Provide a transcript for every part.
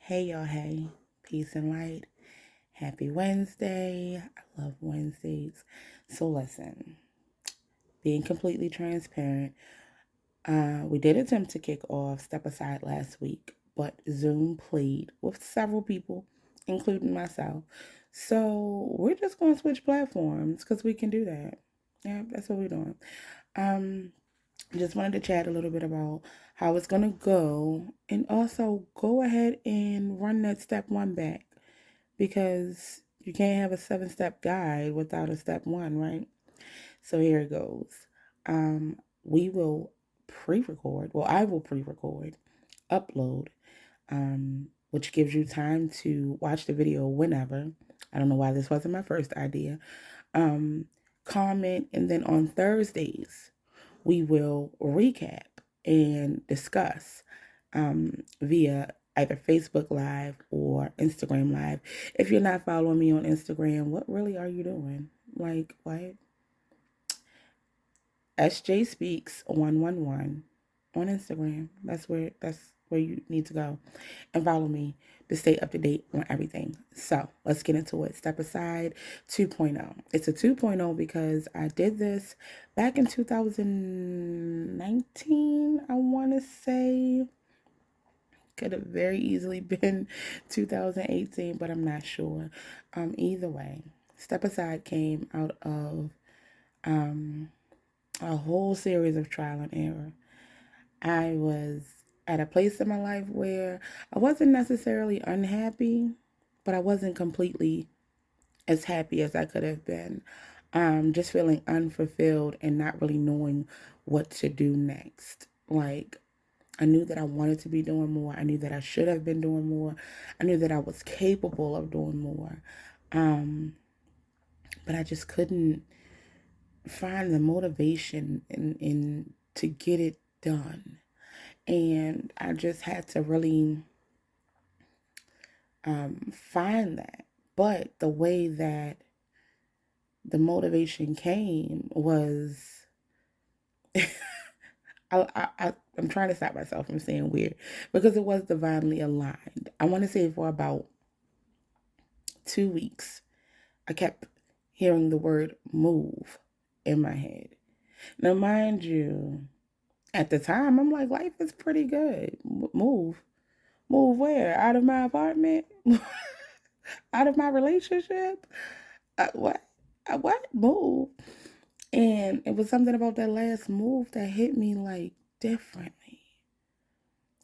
Hey y'all, hey, peace and light. Happy Wednesday. I love Wednesdays. So listen, being completely transparent, we did attempt to kick off Step Aside last week, but Zoom played with several people, including myself. So we're just going to switch platforms because we can do that. Yeah, that's what we're doing. Um, just wanted to chat a little bit about how it's going to go and also go ahead and run that step one back because you can't have a 7 step guide without a step one, right? So here it goes. We will pre record, well, I will pre record, upload, which gives you time to watch the video whenever. I don't know why this wasn't my first idea. Um, Comment, and then on Thursdays, we will recap and discuss via either Facebook Live or Instagram Live. If you're not following me on Instagram, what really are you doing? Like, what? SJ Speaks 111 on Instagram. That's where you need to go and follow me to stay up to date on everything. So let's get into it. Step Aside 2.0. It's a 2.0 because I did this back in 2019, I want to say. Could have very easily been 2018, but I'm not sure. Either way, Step Aside came out of um, a whole series of trial and error. I was at a place in my life where I wasn't necessarily unhappy, but I wasn't completely as happy as I could have been. Just feeling unfulfilled and not really knowing what to do next. Like, I knew that I wanted to be doing more. I knew that I should have been doing more. I knew that I was capable of doing more. Um, but I just couldn't find the motivation in to get it done. And I just had to really find that. But the way that the motivation came was, I'm trying to stop myself from saying weird because it was divinely aligned. I want to say for about 2 weeks, I kept hearing the word move in my head. Now, mind you, at the time, I'm like, life is pretty good. Move. Move where? Out of my apartment? Out of my relationship? What? What? Move. And it was something about that last move that hit me like differently.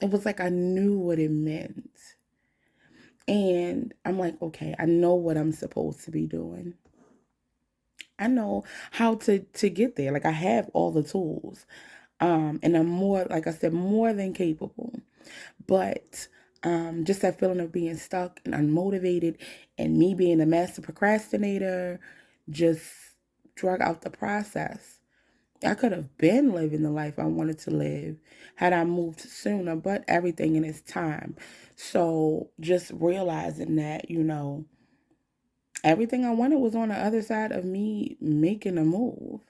It was like I knew what it meant. And I'm like, okay, I know what I'm supposed to be doing. I know how to get there. Like I have all the tools. And I'm more, like I said, more than capable. But just that feeling of being stuck and unmotivated and me being a master procrastinator just drug out the process. I could have been living the life I wanted to live had I moved sooner, but everything in its time. So just realizing that, everything I wanted was on the other side of me making a move.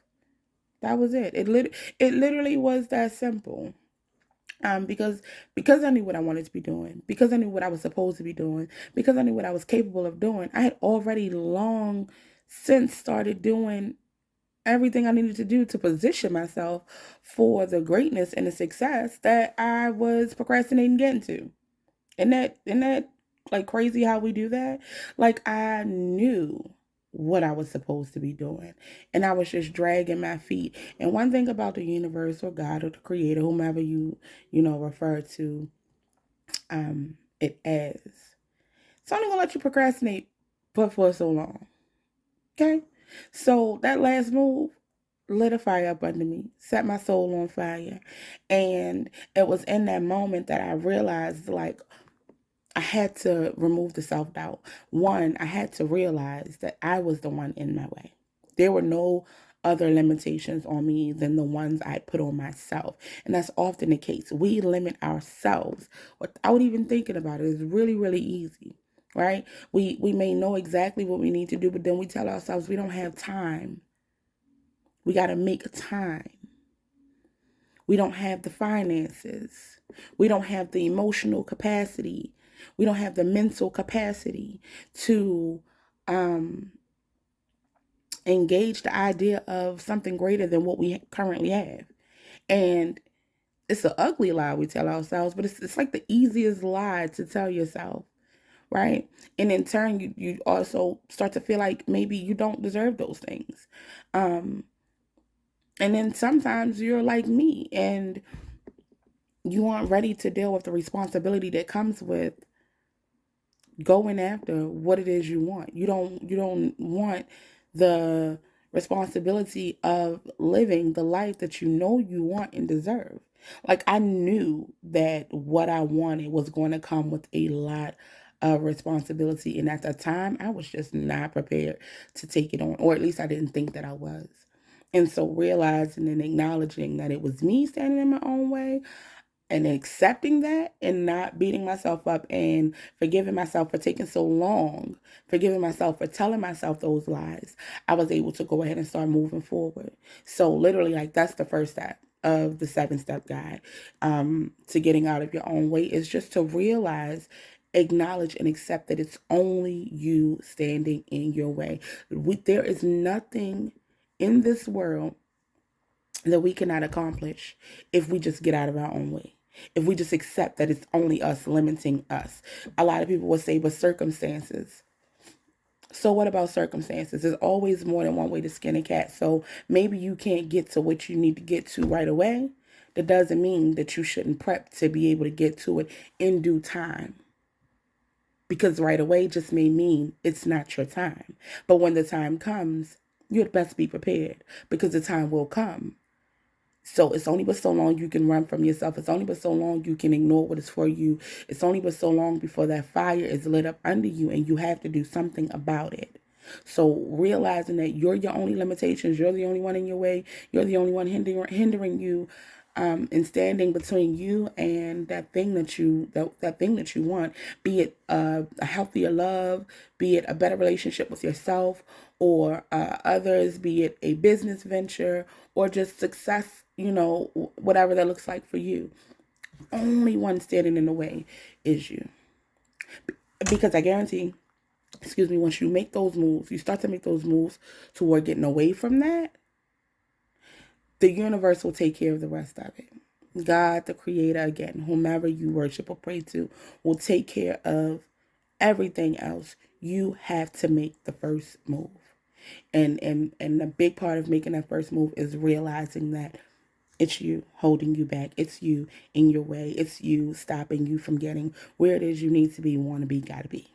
That was it. It literally was that simple. Because I knew what I wanted to be doing, because I knew what I was supposed to be doing, because I knew what I was capable of doing, I had already long since started doing everything I needed to do to position myself for the greatness and the success that I was procrastinating getting to. And that like crazy how we do that? Like I knew what I was supposed to be doing. And I was just dragging my feet. And one thing about the universe or God or the creator, whomever you refer to it as, it's only gonna let you procrastinate but for so long. Okay? So that last move lit a fire up under me, set my soul on fire. And it was in that moment that I realized like I had to remove the self doubt. One, I had to realize that I was the one in my way. There were no other limitations on me than the ones I put on myself. And that's often the case. We limit ourselves without even thinking about it. It's really, really easy, right? We may know exactly what we need to do, but then we tell ourselves we don't have time. We got to make time. We don't have the finances. We don't have the emotional capacity. We don't have the mental capacity to engage the idea of something greater than what we currently have. And it's an ugly lie we tell ourselves, but it's like the easiest lie to tell yourself, right? And in turn, you also start to feel like maybe you don't deserve those things. And then sometimes you're like me and you aren't ready to deal with the responsibility that comes with going after what it is you want. You don't want the responsibility of living the life that you know you want and deserve. Like, I knew that what I wanted was going to come with a lot of responsibility, and at the time I was just not prepared to take it on, or at least I didn't think that I was. And so realizing and acknowledging that it was me standing in my own way, and accepting that and not beating myself up and forgiving myself for taking so long, forgiving myself for telling myself those lies, I was able to go ahead and start moving forward. So literally, like, that's the first step of the 7-step guide to getting out of your own way, is just to realize, acknowledge, and accept that it's only you standing in your way. There is nothing in this world that we cannot accomplish if we just get out of our own way. If we just accept that it's only us limiting us. A lot of people will say, but circumstances. So what about circumstances? There's always more than one way to skin a cat. So maybe you can't get to what you need to get to right away. That doesn't mean that you shouldn't prep to be able to get to it in due time. Because right away just may mean it's not your time. But when the time comes, you'd best be prepared, because the time will come. So it's only but so long you can run from yourself. It's only but so long you can ignore what is for you. It's only but so long before that fire is lit up under you and you have to do something about it. So realizing that you're your only limitations, you're the only one in your way, you're the only one hindering you, and standing between you and that thing that you want, be it a healthier love, be it a better relationship with yourself or others, be it a business venture or just success, whatever that looks like for you. Only one standing in the way is you. Because I guarantee, once you make those moves, you start to make those moves toward getting away from that, the universe will take care of the rest of it. God, the creator, again, whomever you worship or pray to, will take care of everything else. You have to make the first move. And the big part of making that first move is realizing that it's you holding you back. It's you in your way. It's you stopping you from getting where it is you need to be, want to be, gotta be,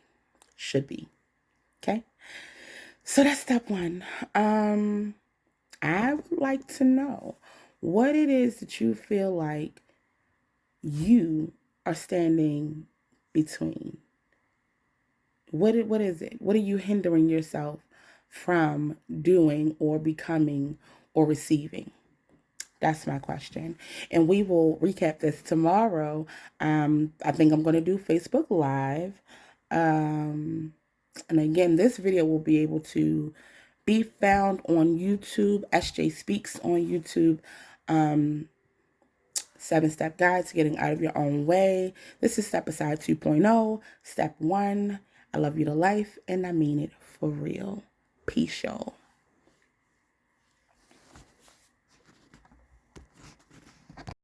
should be. Okay? So that's step one. I would like to know what it is that you feel like you are standing between. What is it? What are you hindering yourself from doing or becoming or receiving? That's my question. And we will recap this tomorrow. I think I'm going to do Facebook Live. And again, this video will be able to be found on YouTube, SJ Speaks on YouTube. 7-step guide to getting out of your own way. This is Step Aside 2.0. Step 1, I love you to life, and I mean it for real. Peace, y'all.